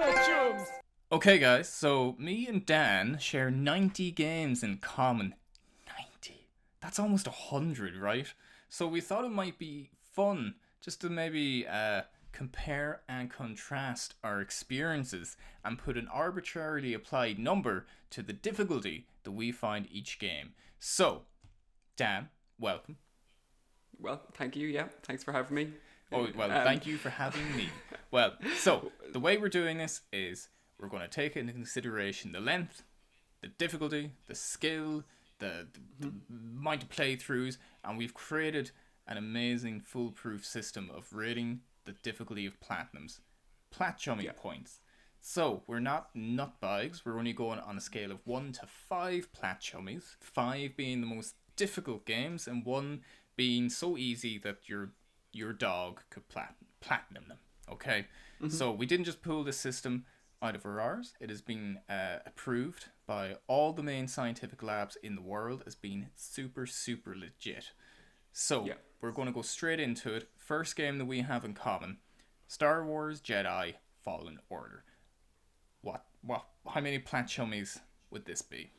Platchums! Okay guys, so me and Dan share 90 games in common. 90. That's almost 100, right? So we thought it might be fun just to maybe compare and contrast our experiences and put an arbitrarily applied number to the difficulty that we find each game. So, Dan, welcome. Well, thank you. Yeah, thanks for having me. Oh, well, thank you for having me. Well, so the way we're doing this is we're going to take into consideration the length, the difficulty, the skill, the amount of playthroughs, and we've created an amazing foolproof system of rating the difficulty of platinums. Platchummy points. So, we're not nutbags, we're only going on a scale of 1 to 5 platchummies, 5 being the most difficult games, and 1 being so easy that your dog could platinum them. Okay? So, we didn't just pull this system out of our arse. It has been approved by all the main scientific labs in the world as being super, super legit. So, we're going to go straight into it. First game that we have in common, Star Wars Jedi Fallen Order. How many platchummies would this be?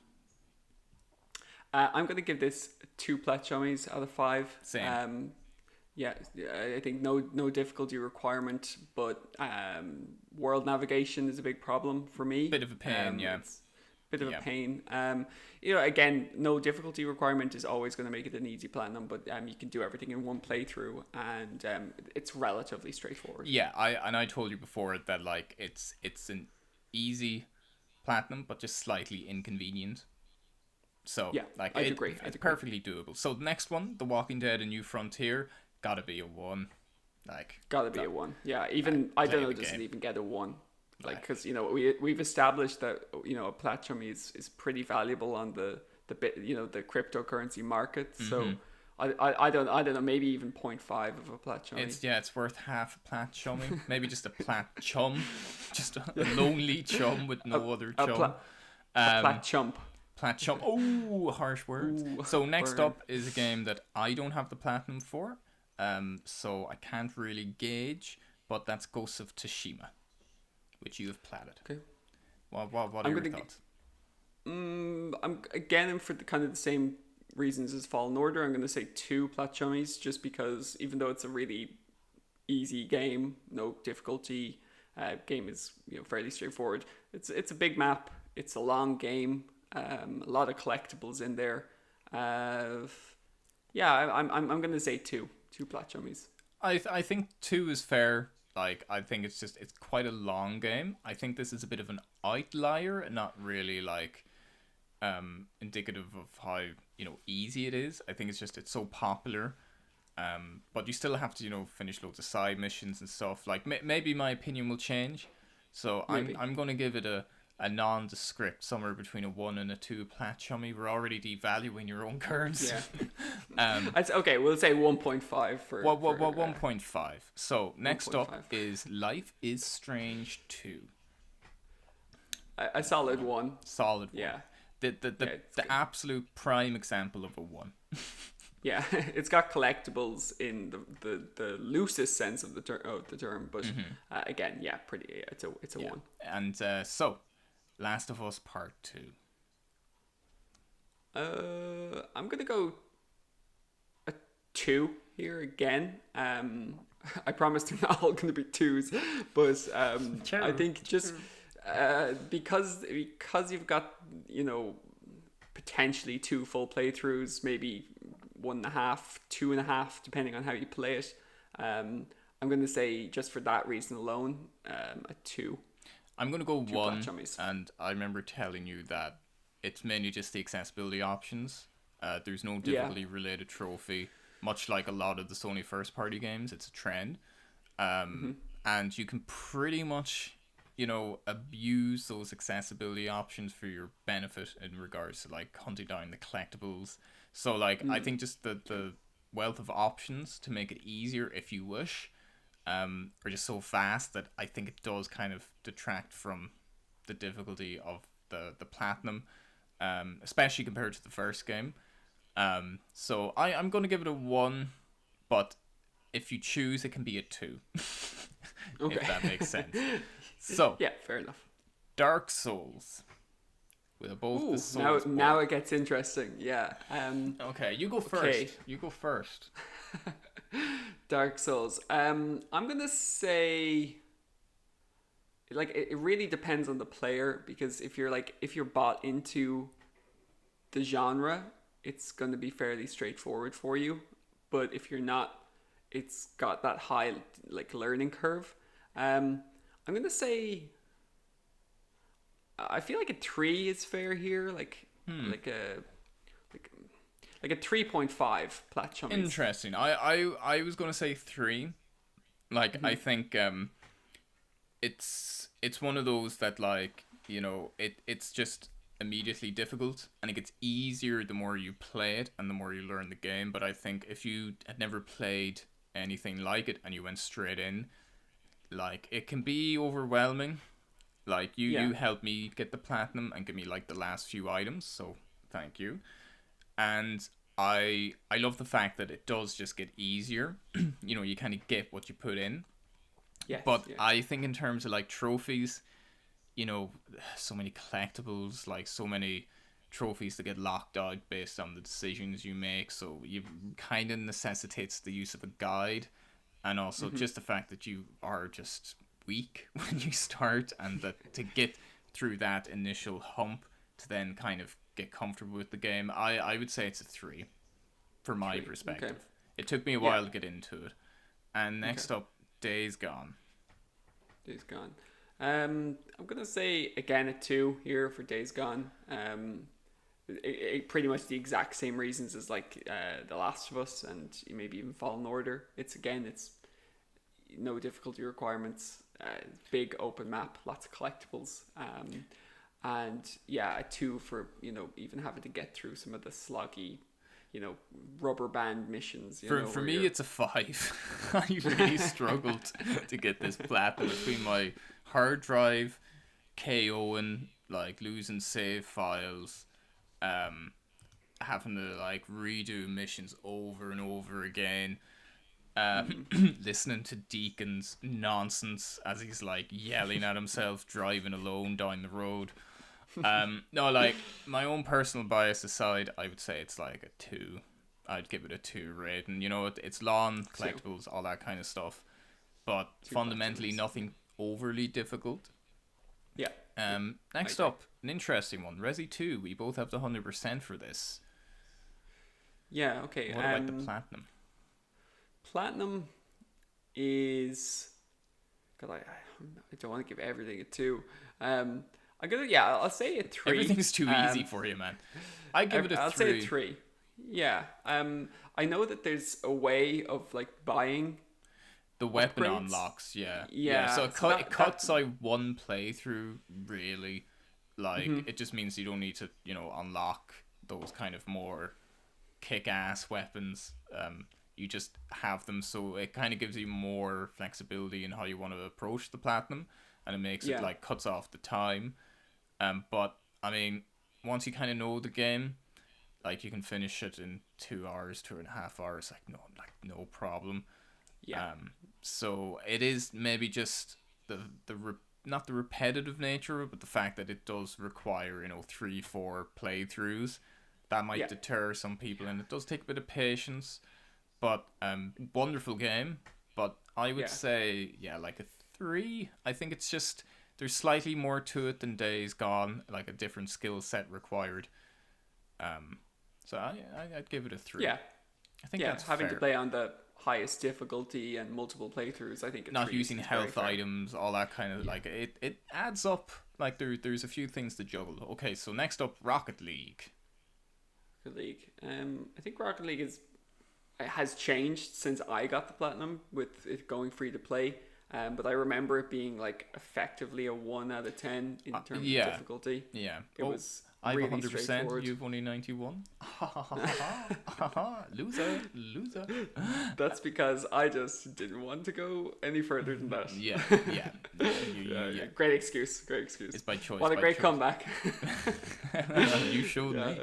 I'm going to give this 2 platchummies out of 5. Same. Yeah, I think no difficulty requirement, but world navigation is a big problem for me. Bit of a pain, It's a bit of a pain. Again, no difficulty requirement is always going to make it an easy platinum, but you can do everything in one playthrough, and it's relatively straightforward. Yeah, I told you before that like it's an easy platinum, but just slightly inconvenient. So yeah, like I'd agree. It's perfectly doable. So the next one, The Walking Dead: A New Frontier, gotta be a 1. Gotta be a 1. Yeah, even I don't know, does it even get a 1? Because we've established that a platchummy is pretty valuable on the bit the cryptocurrency market. So I don't know, maybe even 0.5 of a platchummy. It's worth half a platchummy, maybe just a platchum, just a lonely chum with no other chum. A platchump. Platchum. Oh, harsh words. So next up is a game that I don't have the platinum for, so I can't really gauge. But that's Ghost of Tsushima, which you have platted. Okay. What are your thoughts? I'm for the kind of the same reasons as Fallen Order. I'm going to say 2 platchummies, just because even though it's a really easy game, no difficulty, game is fairly straightforward. It's a big map. It's a long game. A lot of collectibles in there. I'm going to say 2 platchummies. I think 2 is fair. Like, I think it's quite a long game. I think this is a bit of an outlier and not really like indicative of how easy it is. I think it's so popular. But you still have to finish loads of side missions and stuff. Like maybe my opinion will change. So maybe. I'm gonna give it a nondescript, somewhere between a 1 and a 2 platchummy. We're already devaluing your own currency. Yeah. Okay, we'll say 1.5 for 1.5. So next 1.5. up is Life is Strange 2. A solid 1. Solid 1. Yeah. The absolute prime example of a 1. Yeah, it's got collectibles in the loosest sense of the term, but again, yeah, pretty. It's a 1. And so, Last of Us Part 2. I'm gonna go a 2 here again. I promise they're not all gonna be 2s, but I think just because you've got potentially 2 full playthroughs, maybe 1.5, 2.5, depending on how you play it. I'm gonna say just for that reason alone, a 2. I'm going to go 1, platchummies. and I remember telling you that it's mainly just the accessibility options. There's no difficulty-related trophy, much like a lot of the Sony first-party games. It's a trend. And you can pretty much, abuse those accessibility options for your benefit in regards to, like, hunting down the collectibles. So, like, I think just the wealth of options to make it easier if you wish are just so vast that I think it does kind of detract from the difficulty of the platinum, especially compared to the first game. So I'm going to give it a 1, but if you choose, it can be a 2. Okay. If that makes sense. So, Yeah, fair enough. Dark Souls. With both Ooh, the Souls. now it gets interesting. Yeah. Okay, you go first. Okay. You go first. Dark Souls. I'm gonna say, like, it really depends on the player, because if you're bought into the genre, it's gonna be fairly straightforward for you. But if you're not, it's got that high like learning curve. I'm gonna say, I feel like a 3 is fair here. Like a 3.5 Platchums. Interesting. I was gonna say 3. Like I think it's one of those that, like, you know, it's just immediately difficult, and it gets easier the more you play it and the more you learn the game. But I think if you had never played anything like it and you went straight in, like, it can be overwhelming. Like, you helped me get the platinum and give me like the last few items, so thank you. And I love the fact that it does just get easier. You know, you kind of get what you put in. Yes, But yeah. I think in terms of like trophies, you know, so many collectibles, like so many trophies that get locked out based on the decisions you make. So you kind of necessitates the use of a guide, and also just the fact that you are just weak when you start, and that to get through that initial hump to then kind of get comfortable with the game, I would say it's a 3 from my 3, perspective. okay. It took me a while to get into it. And next up, Days Gone. Days Gone. I'm gonna say again a 2 here for Days Gone. It pretty much the exact same reasons as like The Last of Us and maybe even Fallen Order. It's no difficulty requirements, big open map, lots of collectibles, and yeah, a 2 for, you know, even having to get through some of the sloggy, you know, rubber band missions. For me, it's a 5. I really struggled to get this platinum between my hard drive, KOing, like losing save files, having to like redo missions over and over again, listening to Deacon's nonsense as he's like yelling at himself driving alone down the road. No, like, my own personal bias aside, I would say it's like a 2. I'd give it a 2 rating. You know, it's long, collectibles, all that kind of stuff, but fundamentally nothing overly difficult. Yeah. Next up, an interesting one, Resi 2. We both have the 100% for this. Yeah. Okay. What about the platinum? Platinum is, God, I don't want to give everything a 2. I'll say a 3. Everything's too easy for you, man. I give it a 3. I'll say a 3. Yeah. I know that there's a way of like buying the weapon upgrades. Unlocks, yeah. Yeah. So it cuts out one playthrough, really. Like, it just means you don't need to, you know, unlock those kind of more kick-ass weapons. You just have them, so it kind of gives you more flexibility in how you want to approach the platinum, and it makes it like cuts off the time. But I mean, once you kind of know the game, like, you can finish it in 2 hours, 2.5 hours, like no problem. Yeah. So it is maybe just not the repetitive nature, but the fact that it does require, you know, 3-4 playthroughs. That might deter some people, and it does take a bit of patience. But wonderful game. But I would say, like a 3. I think it's just, there's slightly more to it than Days Gone, like a different skill set required. So I'd give it a 3. Yeah. I think that's having fair. to play on the highest difficulty and multiple playthroughs, I think it's not using health items, all that kind of, like, it adds up. Like, there's a few things to juggle. Okay, so next up, Rocket League. I think Rocket League has changed since I got the platinum, with it going free to play. But I remember it being like effectively a 1 out of 10 in terms of difficulty. Yeah, it was I have really 100%. You've only 91. Loser. That's because I just didn't want to go any further than that. Yeah. Great excuse. It's by choice. What a great comeback. You showed me.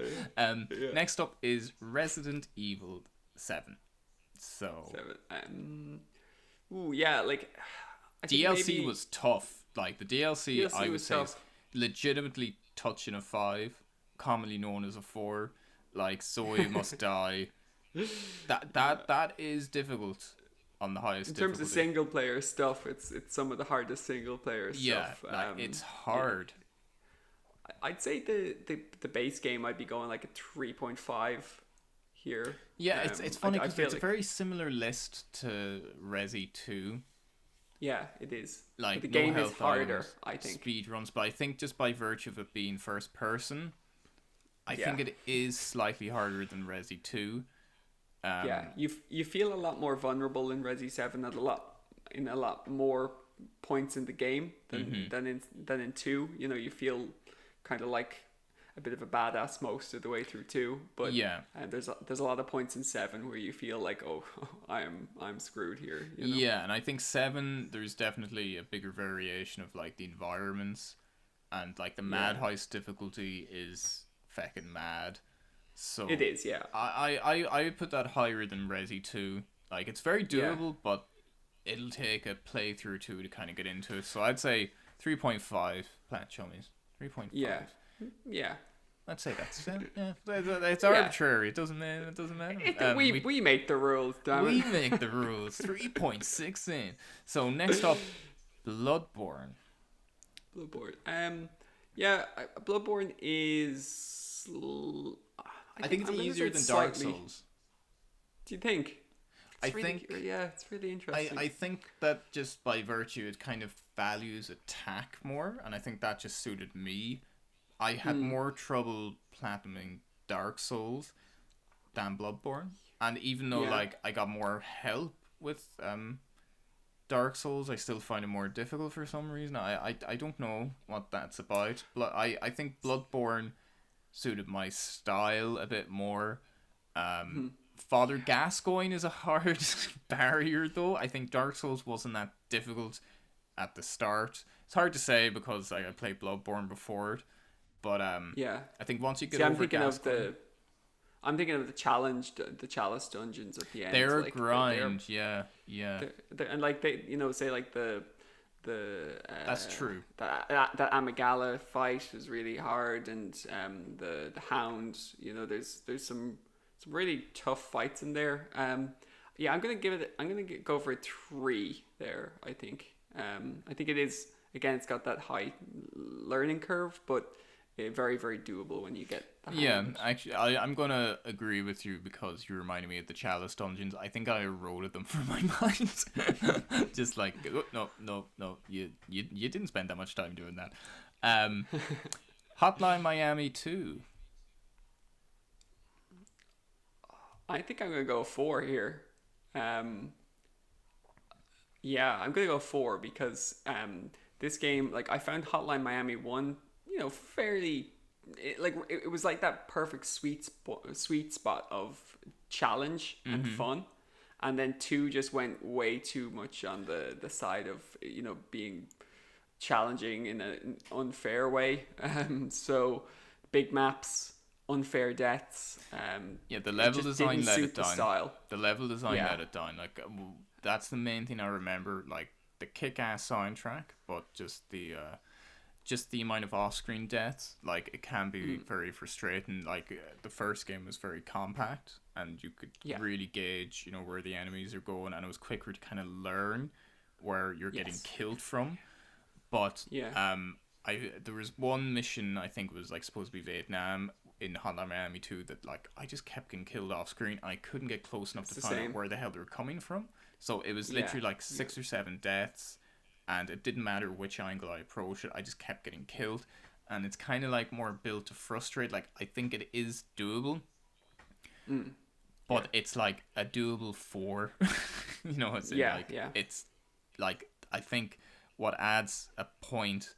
Next up is Resident Evil 7. So. Like, I think DLC was tough. Like the DLC, DLC I would was say is tough. legitimately touching a 5, commonly known as a 4. Like Zoe Must Die. That is difficult on the highest In terms of difficulty. single player stuff, it's some of the hardest single player Yeah, stuff. like it's Yeah, hard. I'd say the base game might be going like a 3.5 here. Yeah, it's funny I because feel it's a like, very similar list to Resi 2. yeah, it is. But Like the no game is health harder, items, I think. speed runs, but I think just by virtue of it being first person, I Yeah. think it is slightly harder than Resi 2. Yeah, you feel a lot more vulnerable in Resi 7 at a lot more points in the game than in 2. You know, you feel kind of like a bit of a badass most of the way through 2, but Yeah. there's a lot of points in 7 where you feel like, oh, I'm screwed here, you know. Yeah, and I think 7 there's definitely a bigger variation of like the environments, and like the mad Yeah. heist difficulty is feckin' mad. So It is, yeah. I would put that higher than Resi 2. Like it's very Yeah. doable, but it'll take a playthrough to kind of get into it. So I'd say 3.5 Plant Chummies. 3.5. Yeah. Yeah. I'd say that's it. Yeah, it's arbitrary. It doesn't matter. It doesn't matter. We make the rules, damn we it. make the rules. 3.6 in. So next up, Bloodborne. Bloodborne. Yeah, Bloodborne is. I think it's I'm gonna say easier it's than Dark slightly- Souls. Do you think? I Really, think yeah, it's really interesting. I think that just by virtue it kind of values attack more, and I think that just suited me. I had more trouble platinuming Dark Souls than Bloodborne, and even though Yeah. like I got more help with Dark Souls, I still find it more difficult for some reason. I don't know what that's about. I think Bloodborne suited my style a bit more. Father Gascoigne is a hard barrier though. I think Dark Souls wasn't that difficult at the start. It's hard to say because like, I played Bloodborne before it, but Yeah. I think once you get See, over Gascoigne, I'm thinking of the chalice dungeons at the end. they're a like, grind. Yeah. and like they, say like the That's true. that Amygdala fight is really hard, and the hound. There's some really tough fights in there. Yeah, I'm gonna go for a 3 there. I think it is, again, it's got that high learning curve, but very, very doable when you get the hang Yeah, of it. actually, I'm gonna agree with you because you reminded me of the Chalice dungeons. I think I eroded them from my mind. Just like, oh, no, you didn't spend that much time doing that. Hotline Miami 2. I think I'm gonna go 4 here. Yeah, I'm gonna go 4 because this game, like, I found Hotline Miami 1, fairly. It was like that perfect sweet spot of challenge and fun, and then 2 just went way too much on the side of being challenging in an unfair way. So big maps, unfair deaths. Yeah, the level design let it the down. style. The level design Yeah. let it down. Like that's the main thing I remember. Like the kick-ass soundtrack, but just the amount of off-screen deaths. Like it can be very frustrating. Like the first game was very compact, and you could really gauge, where the enemies are going, and it was quicker to kind of learn where you're getting killed from. But there was one mission, I think it was like supposed to be Vietnam in Hotline Miami 2, that like I just kept getting killed off screen. I couldn't get close enough to find out where the hell they were coming from. So it was literally like 6 or 7 deaths, and it didn't matter which angle I approached it. I just kept getting killed, and it's kind of like more built to frustrate. Like I think it is doable, but it's like a doable 4. It's it's like I think what adds a point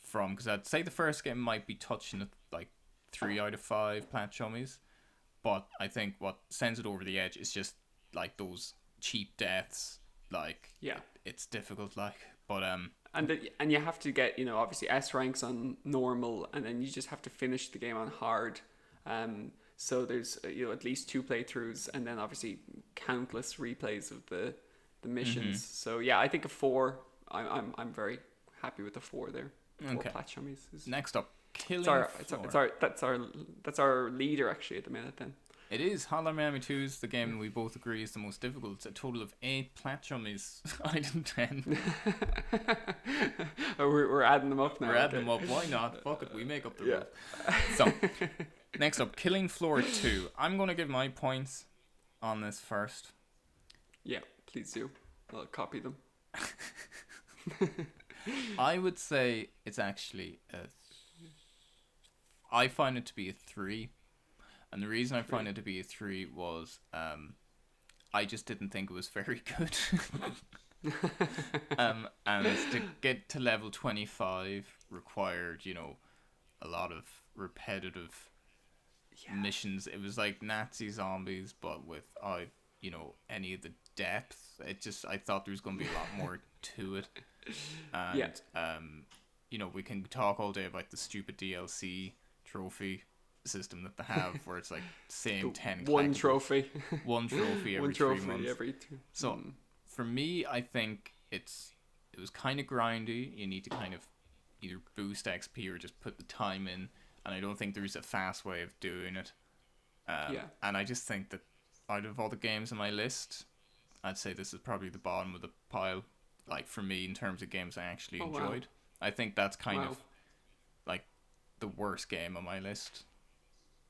from, because I'd say the first game might be touching it like 3 out of 5 Plant Chummies, but I think what sends it over the edge is just like those cheap deaths. Like it's difficult, like, but and you have to get obviously S ranks on normal, and then you just have to finish the game on hard. So there's at least 2 playthroughs, and then obviously countless replays of the missions. So yeah, I think a 4. I'm very happy with the 4 there. 4 Okay. Platchums is Next up, Killing it's that's our leader actually at the minute then. It is. Hotline Miami 2 is the game we both agree is the most difficult. It's a total of 8 Platchums. I did 10. We're adding them up now. We're adding them up. Why not? Fuck it. We make up the rules. So, next up, Killing Floor 2. I'm going to give my points on this first. Yeah, please do. I'll copy them. I would say it's actually I find it to be a 3. And the reason I find it to be a 3 was I just didn't think it was very good. And to get to level 25 required, a lot of repetitive missions. It was like Nazi zombies, but without, any of the depth. I thought there was going to be a lot more to it. And, we can talk all day about the stupid DLC trophy system that they have where it's like same 10 one trophy every 3 months. Every 2. So for me, I think it was kind of grindy. You need to kind of either boost XP or just put the time in, and I don't think there's a fast way of doing it. And I just think that out of all the games on my list, I'd say this is probably the bottom of the pile, like for me, in terms of games I actually enjoyed. Wow. I think that's kind of like the worst game on my list.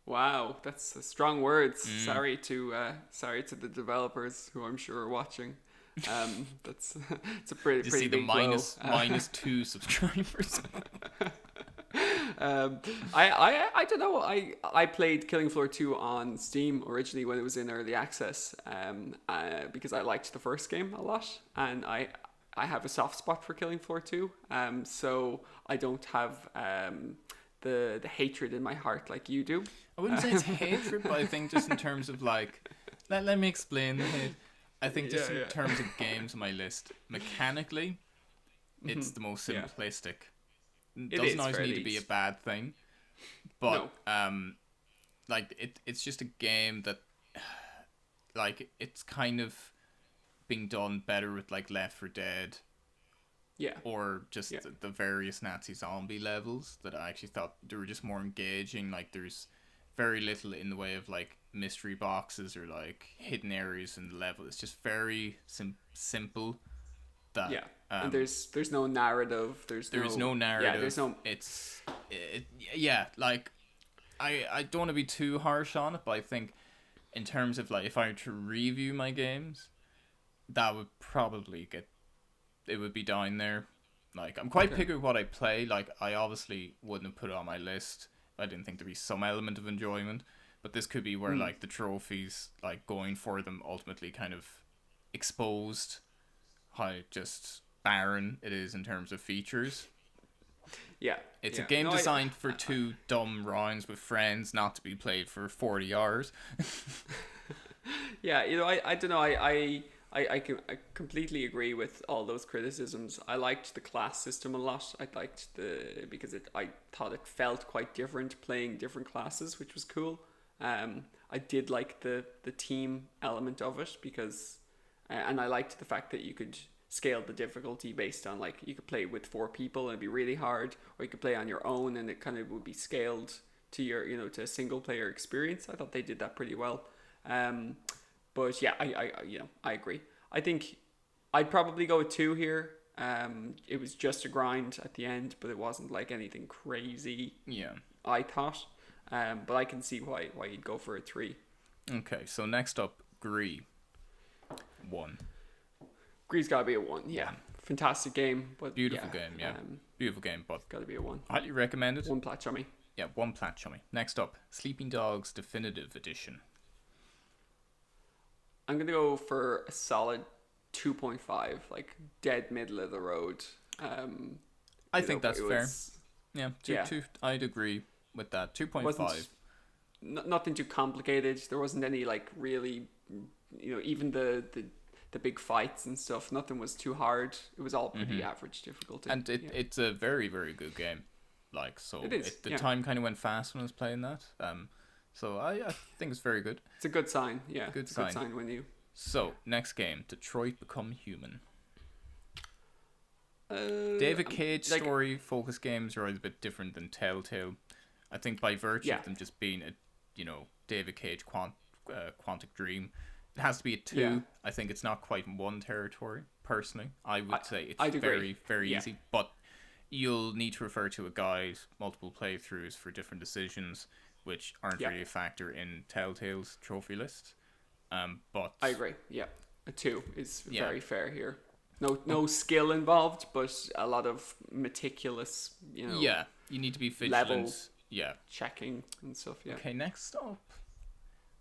Wow, that's strong words. Sorry to the developers who I'm sure are watching. It's a pretty see big the blow. minus 2 subscribers. I don't know. I played Killing Floor 2 on Steam originally when it was in early access. Because I liked the first game a lot, and I have a soft spot for Killing Floor 2. So I don't have the hatred in my heart like you do. I wouldn't say it's hatred, but I think just in terms of like, let me explain the hate. I think just in terms of games on my list, mechanically, it's the most simplistic. It doesn't always need to be a bad thing, but it's just a game that, like, it's kind of being done better with like Left 4 Dead. Yeah. Or just the various Nazi zombie levels that I actually thought they were just more engaging. Like there's very little in the way of like mystery boxes or like hidden areas in the level. It's just very simple. That and there's no narrative. There's no narrative. Yeah, there's no. Like I don't want to be too harsh on it, but I think in terms of like if I were to review my games, that would probably it would be down there. Like I'm quite picky with what I play. Like I obviously wouldn't have put it on my list if I didn't think there'd be some element of enjoyment. But this could be where like the trophies, like going for them, ultimately kind of exposed how just barren it is in terms of features. Yeah, it's a game designed for 2 dumb rounds with friends, not to be played for 40 hours. Yeah, I don't know. I completely agree with all those criticisms. I liked the class system a lot. I liked because I thought it felt quite different playing different classes, which was cool. I did like the team element of it because, and I liked the fact that you could scale the difficulty based on like you could play with 4 people and it'd be really hard, or you could play on your own and it kind of would be scaled to your to a single player experience. I thought they did that pretty well. But yeah, I agree. I think I'd probably go with 2 here. It was just a grind at the end, but it wasn't like anything crazy. Yeah, I thought. But I can see why you'd go for a 3. Okay, so next up, Gris. 1. Gris gotta be a 1. Yeah, fantastic game, but beautiful game. Yeah, beautiful game, but gotta be a 1. Highly recommended. 1 Platchummy. Yeah, 1 Platchummy. Next up, Sleeping Dogs Definitive Edition. I'm gonna go for a solid 2.5, like dead middle of the road. I think that's fair. Yeah, two, I'd agree with that. 2.5. Nothing too complicated. There wasn't any like really, even the big fights and stuff. Nothing was too hard. It was all pretty average difficulty. And it's a very, very good game. Like so, it is. The time kind of went fast when I was playing that. So I think it's very good. It's a good sign, yeah. Good sign when you. So next game, Detroit Become Human. David Cage like, story focused games are always a bit different than Telltale. I think by virtue yeah, of them just being a, David Cage Quantic Dream, it has to be a 2. yeah, I think it's not quite in one territory. Personally, I would say it's I'd agree. very, very Yeah. easy, but you'll need to refer to a guide, multiple playthroughs for different decisions, which aren't Yeah. really a factor in Telltale's trophy list. But I agree. Yeah, a 2 is Yeah. very fair here. No skill involved, but a lot of meticulous, yeah, you need to be vigilant. level Yeah. checking and stuff. Yeah. Okay, next up,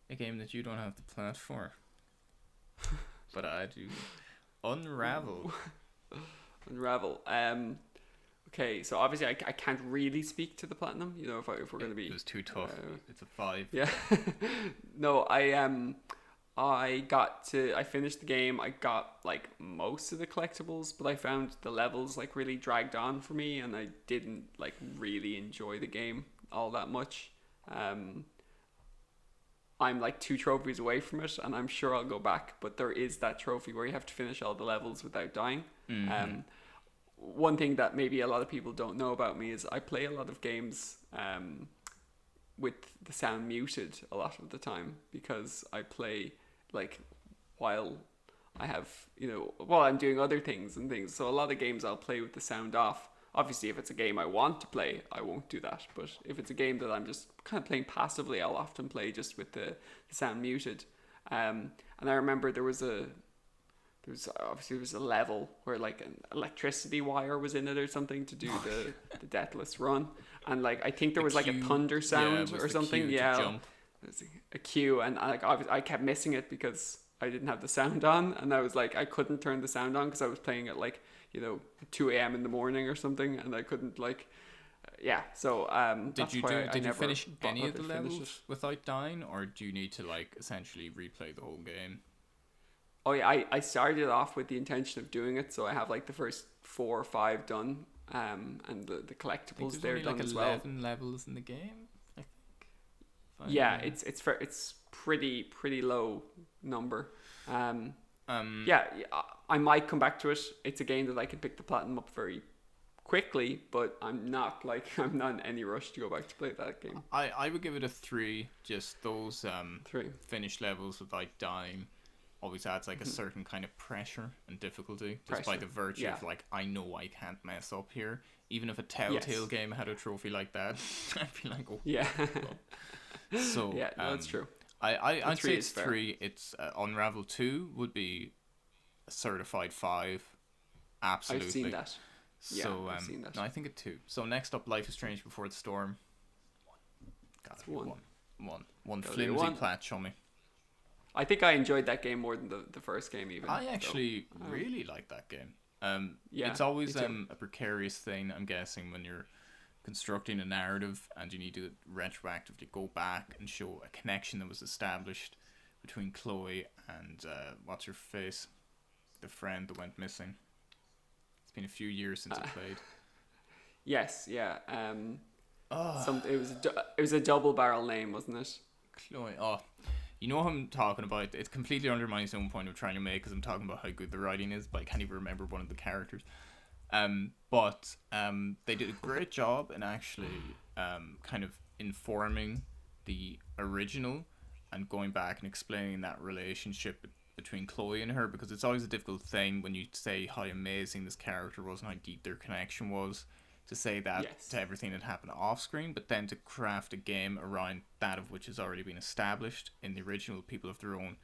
a game that you don't have the plat for, but I do. Unravel. Unravel. Okay, so obviously I can't really speak to the platinum. If we're going to be. It was too tough. It's a 5. Yeah. No, I finished the game. I got like most of the collectibles, but I found the levels like really dragged on for me, and I didn't like really enjoy the game all that much. I'm like 2 trophies away from it, and I'm sure I'll go back, but there is that trophy where you have to finish all the levels without dying. Mm-hmm. One thing that maybe a lot of people don't know about me is I play a lot of games with the sound muted a lot of the time, because I play like while I have, while I'm doing other things and things. So a lot of games I'll play with the sound off. Obviously, if it's a game I want to play, I won't do that. But if it's a game that I'm just kind of playing passively, I'll often play just with the sound muted. And I remember there was a level where like an electricity wire was in it or something to do the deathless run, and like I think there was like a thunder sound or something. Yeah, it was a cue, and I kept missing it because I didn't have the sound on, and I was like I couldn't turn the sound on because I was playing at like 2 a.m. in the morning or something, and I couldn't like. Yeah, so did you finish any of the levels it. without dying, or do you need to like essentially replay the whole game? Oh yeah, I started off with the intention of doing it, so I have like the first 4 or 5 done, and the collectibles there done like as well. 11 levels in the game, I think. Yeah, it's pretty low number. Yeah, I might come back to it. It's a game that I can pick the platinum up very quickly, but I'm not in any rush to go back to play that game. I would give it a 3. Just those 3 finished levels without dying always adds like a certain kind of pressure and difficulty, just by the virtue of like I know I can't mess up here. Even if a Telltale game had a trophy like that, I'd be like, oh yeah. So yeah, no, that's true. I'd say it's fair. 3. It's Unravel 2 would be a certified 5. Absolutely. I've seen that. Yeah, So I've seen that. no, I think a 2. So next up, Life is Strange Before the Storm. Gotta be 1. One Gotta be flimsy 1. plat, show me. I think I enjoyed that game more than the first game even. I actually really like that game. Yeah, it's always me too. a precarious thing, I'm guessing, when you're constructing a narrative and you need to retroactively go back and show a connection that was established between Chloe and what's her face, the friend that went missing. It's been a few years since I played. Yes, yeah. It was a double barrel name, wasn't it? Chloe. Oh, you know what I'm talking about. It completely undermines the own point I'm trying to make because I'm talking about how good the writing is, but I can't even remember one of the characters. But they did a great job in actually kind of informing the original and going back and explaining that relationship between Chloe and her, because it's always a difficult thing when you say how amazing this character was and how deep their connection was, to say that to everything that happened off screen, but then to craft a game around that of which has already been established in the original. People have their own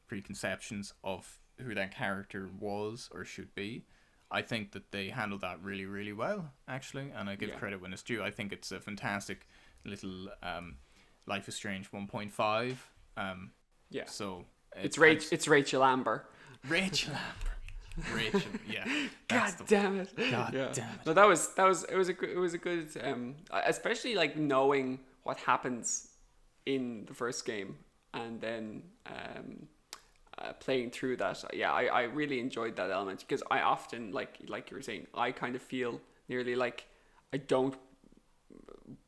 preconceptions of who that character was or should be. I think that they handled that really, really well, actually, and I give credit when it's due. I think it's a fantastic little Life is Strange 1.5. Yeah. So it's Rachel Amber. Rachel Amber. Rachel, yeah. God damn it! God damn it! No, that was it was a good especially like knowing what happens in the first game and then playing through that. Yeah, I really enjoyed that element, because I often like you were saying, I kind of feel nearly like I don't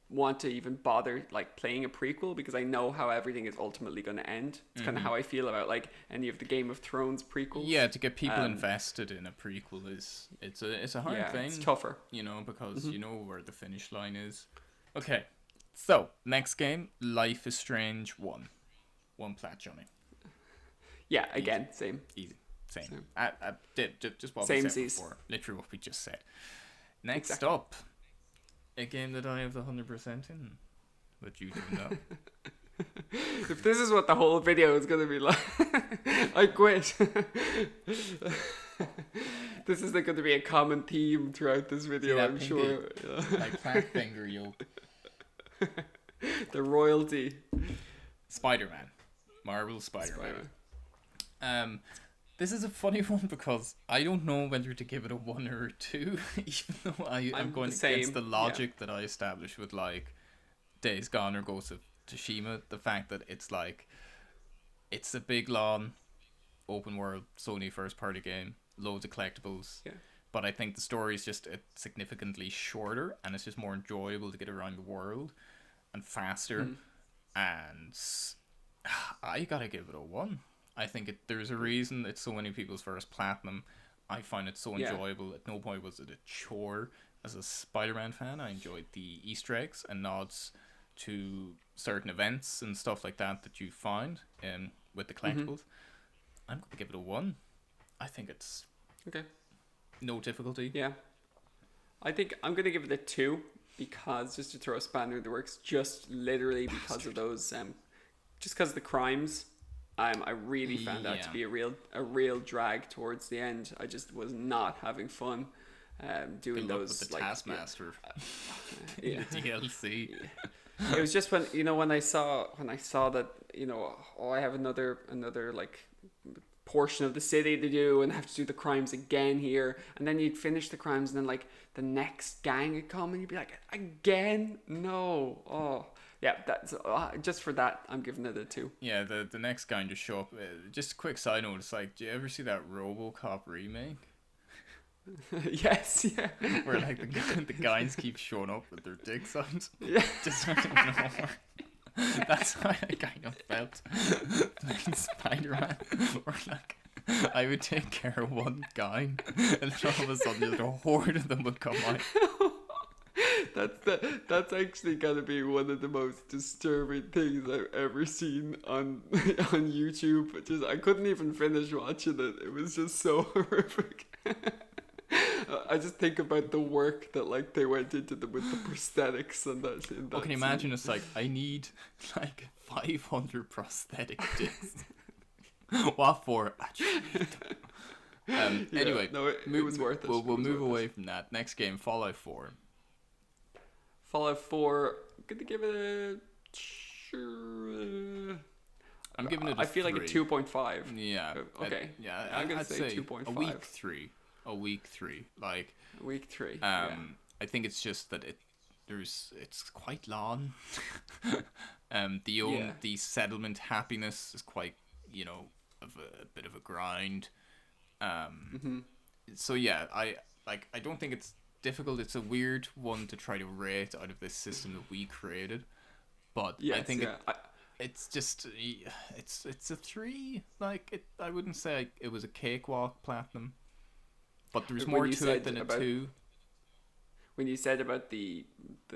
want to even bother like playing a prequel because I know how everything is ultimately going to end. It's kind of how I feel about like any of the Game of Thrones prequels. Yeah, to get people invested in a prequel it's a hard thing. It's tougher, because you know where the finish line is. Okay, so next game, Life is Strange 1 Platchums. Yeah, again, same. Easy. Same. I did just what Same we said Z's. before. Literally what we just said. Next up, a game that I have the 100% in, but you do not. If this is what the whole video is gonna be like, I quit. This is going to be a common theme throughout this video, I'm sure. Like flat finger, yo. The royalty. Spider-Man. Marvel Spider-Man. This is a funny one because I don't know whether to give it a 1 or a 2, even though I'm going against the logic that I established with like Days Gone or Ghost of Tsushima. The fact that it's like, it's a big long open world Sony first party game, loads of collectibles. Yeah. But I think the story is just significantly shorter and it's just more enjoyable to get around the world and faster. And I gotta give it a 1. I think there's a reason it's so many people's first platinum. I find it so enjoyable. At no point was it a chore. As a Spider-Man fan, I enjoyed the Easter eggs and nods to certain events and stuff like that you find with the collectibles. I'm going to give it a 1. I think it's no difficulty. Yeah. I think I'm going to give it a 2 because, just to throw a spanner in the works, just literally because of those, just because of the crimes. I really found that to be a real drag towards the end. I just was not having fun doing those with the like Taskmaster the DLC. It was just when I saw that I have another like portion of the city to do and have to do the crimes again here, and then you'd finish the crimes and then like the next gang would come and you'd be like, again, no. Yeah, that's just for that. I'm giving it a 2. Yeah, the next guy just show up. Just a quick side note: it's like, do you ever see that RoboCop remake? Yes, yeah. Where like the guys keep showing up with their dick signs. Yeah. Just out of nowhere. That's how I kind of felt playing Spider-Man. Where like I would take care of one guy, and then all of a sudden a horde of them would come out. That's actually gotta be one of the most disturbing things I've ever seen on YouTube. Just I couldn't even finish watching it. It was just so horrific. I just think about the work that like they went into with the prosthetics and that. Well, can you imagine? It's like I need like 500 prosthetic discs. What for? Anyway, no, it was worth it. We'll move away from that. Next game, Fallout 4. Fallout 4, I'm gonna give it a. I'm giving it. I feel 3. like a 2.5. Yeah. Okay. I'm gonna say 2.5. A week 3. Like. Week 3. I think it's just that it's quite long. The settlement happiness is quite of a bit of a grind. So yeah, I don't think it's difficult. It's a weird one to try to rate out of this system that we created, but I think it's just it's a 3. Like I wouldn't say it was a cakewalk platinum, but there's more to it than a 2. When you said about the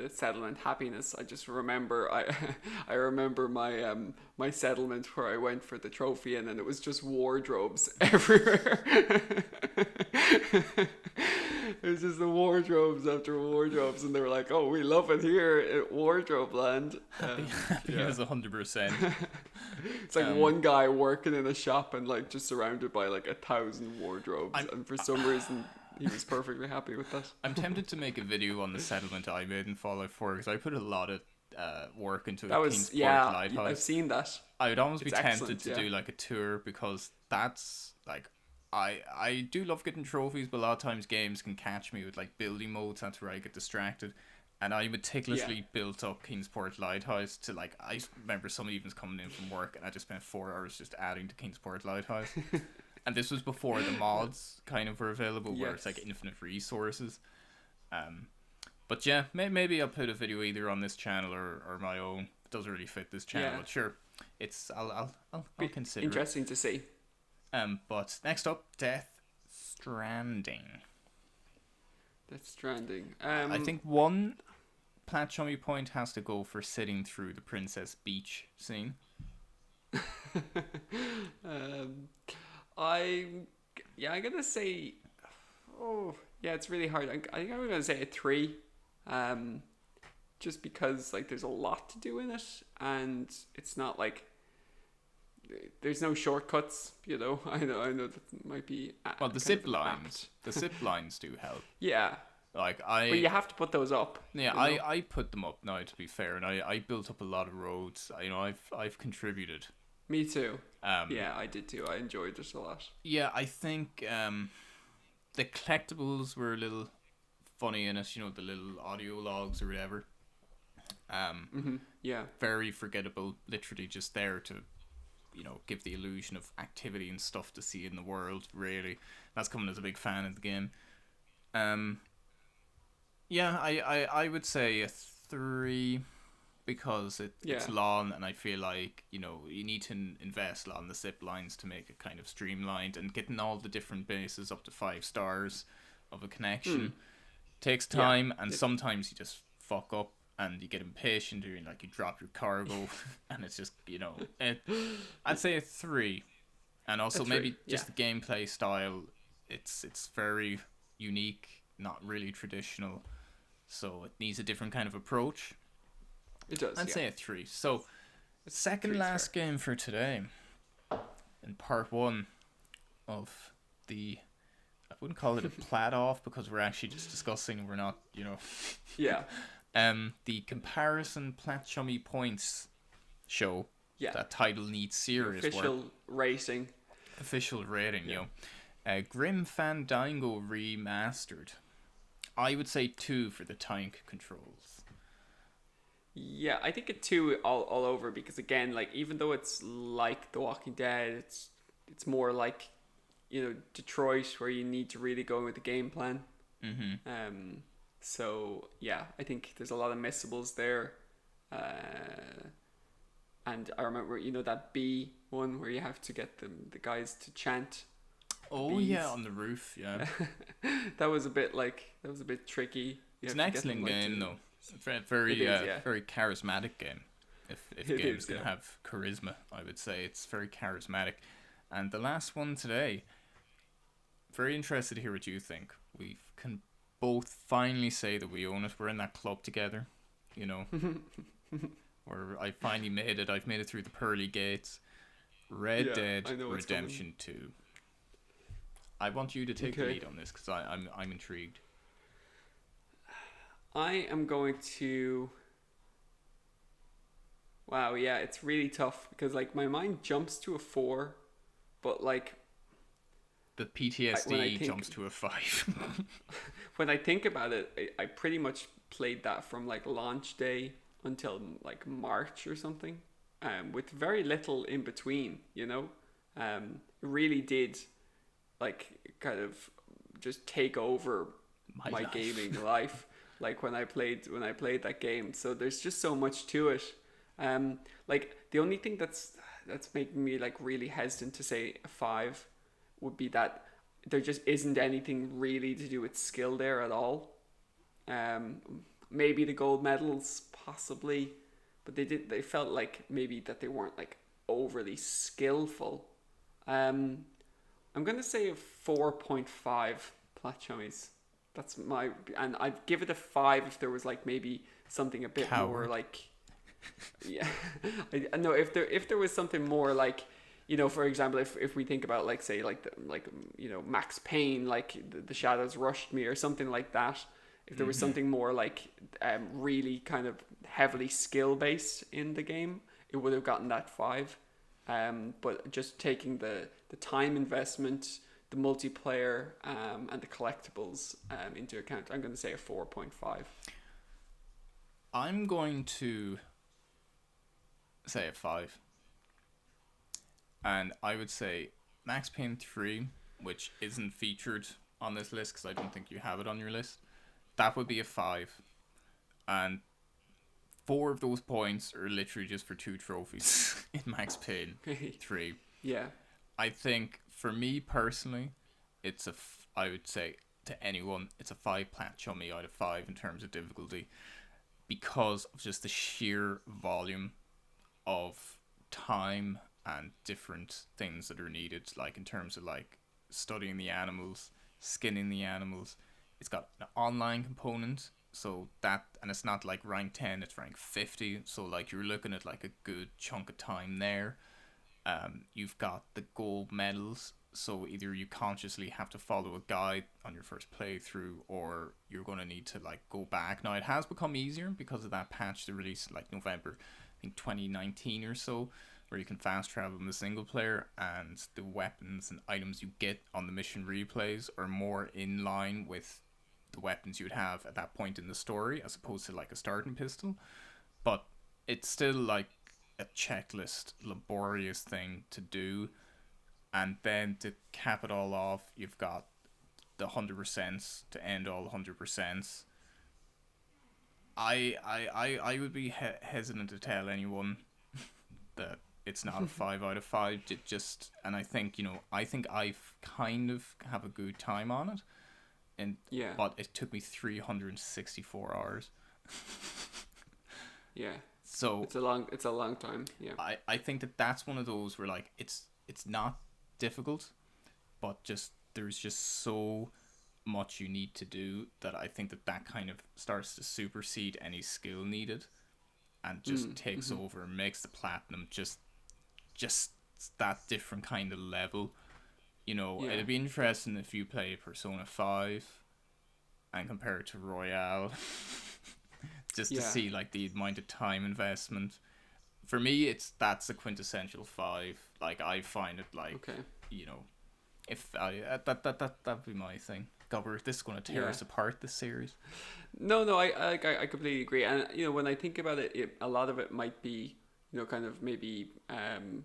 settlement happiness, I just remember I remember my my settlement where I went for the trophy and then it was just wardrobes everywhere. It was just the wardrobes after wardrobes, and they were like, "Oh, we love it here at Wardrobe Land." Happiness 100%. It's like one guy working in a shop and like just surrounded by like 1,000 wardrobes, and for some reason he was perfectly happy with that. I'm tempted to make a video on the settlement I made in Fallout 4 because I put a lot of work into Kingsport Lighthouse. I've seen that. I would almost be tempted to do like a tour because that's like I do love getting trophies, but a lot of times games can catch me with like building modes. That's where I get distracted. And I meticulously built up Kingsport Lighthouse to like, I remember some evenings coming in from work and I just spent 4 hours just adding to Kingsport Lighthouse. And this was before the mods kind of were available, where it's like infinite resources. But yeah, maybe I'll put a video either on this channel or my own. It doesn't really fit this channel, Yeah. but sure, I'll Be consider interesting to see. it. But next up, Death Stranding. That's Stranding. I think one Platchummy point has to go for sitting through the Princess Beach scene. I'm gonna say, oh yeah, it's really hard. I think I'm gonna say a 3, just because like there's a lot to do in it, and it's not like there's no shortcuts. You know, I know that might be Well, the zip lines do help. Yeah, Like but you have to put those up. Yeah, you know? I put them up now, to be fair, and I built up a lot of roads. I've contributed. Me too. Um, Yeah, I did too. I enjoyed it a lot. Yeah, I think the collectibles were a little funny in it. You know, the little audio logs or whatever. Yeah. Very forgettable. Literally just there to, give the illusion of activity and stuff to see in the world. Really, that's coming as a big fan of the game. Yeah, I would say a 3 because it's long, and I feel like you need to invest a lot in the zip lines to make it kind of streamlined, and getting all the different bases up to 5 stars of a connection takes time, and sometimes you just fuck up and you get impatient, or you drop your cargo, and it's just I'd say a 3, and also maybe just the gameplay style. It's very unique, not really traditional, so it needs a different kind of approach. It does. I'd say a 3. So, second last game for today, in part 1 of the, I wouldn't call it a plat off because we're actually just discussing. We're not, Yeah. The comparison Platchummy points show. Yeah. That title needs serious official work. rating. Official rating, Grim Fandango remastered. I would say 2 for the tank controls. Yeah, I think a 2 all over, because again, like, even though it's like The Walking Dead, it's more like, Detroit, where you need to really go with the game plan. So yeah, I think there's a lot of missables there. And I remember, that B one where you have to get the guys to chant. Oh bees. yeah, on the roof, yeah. That was a bit tricky. It's an excellent game, though. Very very charismatic game. If games can have charisma, I would say it's very charismatic. And the last one today, very interested to hear what you think. We can both finally say that we own it. We're in that club together, where I finally made it. I've made it through the pearly gates. Red Dead Redemption 2. I want you to take the lead on this, because I'm intrigued. I am going to... Wow, yeah, it's really tough, because my mind jumps to a 4, but the PTSD jumps to a 5. When I think about it, I pretty much played that from launch day until March or something, with very little in between. It really did kind of just take over my gaming life. When I played that game, so there's just so much to it. The only thing that's making me really hesitant to say a 5 would be that there just isn't anything really to do with skill there at all. Maybe the gold medals, possibly, but they felt like maybe that they weren't overly skillful. I'm gonna say a 4.5 Platchummies. That's and I'd give it a 5 if there was maybe something a bit more yeah. I know if there was something more for example, if we think about Max Payne, the Shadows Rushed Me or something like that. If there was something more really kind of heavily skill based in the game, it would have gotten that 5. But just taking the time investment, the multiplayer, and the collectibles into account, I'm going to say a 4.5. I'm going to say a 5. And I would say Max Payne 3, which isn't featured on this list because I don't think you have it on your list, that would be a 5. and 4 of those points are literally just for 2 trophies in Max Payne 3. Yeah. I think for me personally, I would say to anyone, it's a 5 Platchummy out of 5 in terms of difficulty, because of just the sheer volume of time and different things that are needed, like in terms of like studying the animals, skinning the animals. It's got an online component, so that, and it's not like rank 10, it's rank 50, so like you're looking at like a good chunk of time there. You've got the gold medals, so either you consciously have to follow a guide on your first playthrough, or you're going to need to like go back. Now it has become easier because of that patch they released like November, I think 2019 or so, where you can fast travel in the single player, and the weapons and items you get on the mission replays are more in line with the weapons you'd have at that point in the story, as opposed to like a starting pistol. But it's still like a checklist, laborious thing to do. And then to cap it all off, you've got the 100% to end all 100%. I would be hesitant to tell anyone that it's not a 5 out of 5. And I think, I think I kind of have a good time on it. And yeah. But it took me 364 hours. Yeah. So it's a long time. Yeah. I think that's one of those where like it's not difficult, but just there's just so much you need to do that I think that kind of starts to supersede any skill needed, and just takes over and makes the platinum just that different kind of level. It'd be interesting if you play Persona 5 and compare it to Royale. Just to see like the amount of time investment. For me, that's a quintessential 5. Like I find it like, if that'd be my thing. God, this is going to tear us apart, this series. No, I completely agree. And when I think about it, a lot of it might be kind of maybe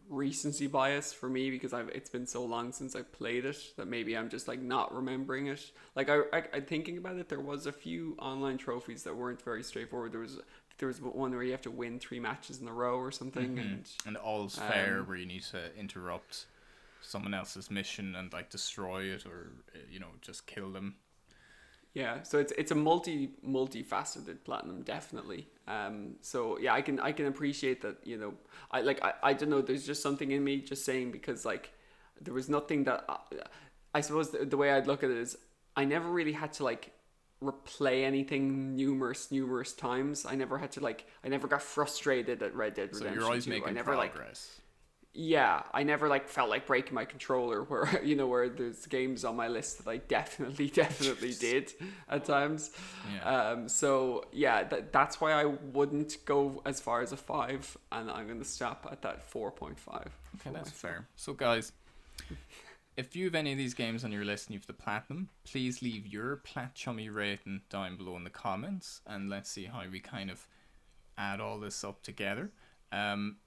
recency bias for me, because it's been so long since I played it that maybe I'm just like not remembering it. Like I thinking about it, there was a few online trophies that weren't very straightforward. There was one where you have to win 3 matches in a row or something, and all's fair, where you need to interrupt someone else's mission and like destroy it, or just kill them. Yeah, so it's a multifaceted platinum, definitely. So yeah, I can appreciate that. I don't know. There's just something in me just saying, because like there was nothing that I suppose the way I'd look at it is I never really had to like replay anything numerous times. I never got frustrated at Red Dead Redemption 2. So you're always making progress. I never like felt like breaking my controller, where where there's games on my list that I definitely did at times. So yeah, that's why I wouldn't go as far as a 5, and I'm going to stop at that 4.5. Okay, that's fair. So guys, if you have any of these games on your list and you have the platinum, please leave your Platchummy rating down below in the comments, and let's see how we kind of add all this up together.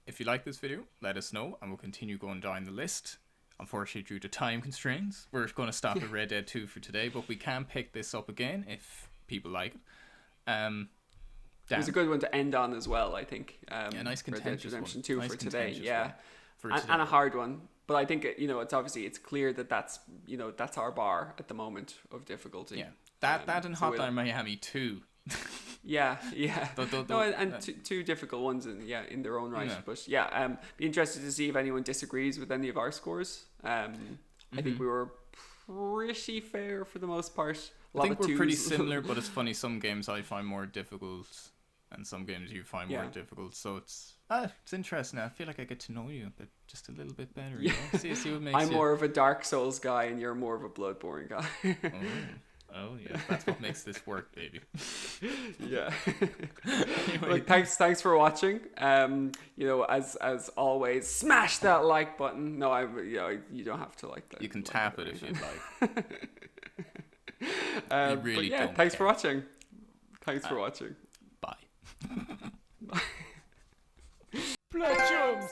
If you like this video, let us know, and we'll continue going down the list. Unfortunately, due to time constraints, we're going to stop at Red Dead 2 for today, but we can pick this up again if people like it. It was a good one to end on as well, I think. Nice contentious Red Dead Redemption 2 one. for today, yeah. For today. And a hard one. But I think it's clear that's our bar at the moment of difficulty. Yeah, that and Hotline Miami 2. Yeah. Two difficult ones in their own right. Yeah. But be interested to see if anyone disagrees with any of our scores. I think we were pretty fair for the most part. I think we're pretty similar, but it's funny, some games I find more difficult and some games you find more difficult. So it's interesting. I feel like I get to know you just a little bit better. See what makes I'm more of a Dark Souls guy and you're more of a Bloodborne guy. Oh yeah, that's what makes this work, baby. Yeah. Anyway. Look, thanks for watching. As always, smash that like button. No, you don't have to like that. You can tap it if you'd like. You really don't. Thanks for watching. Thanks for watching. Bye. Platchums.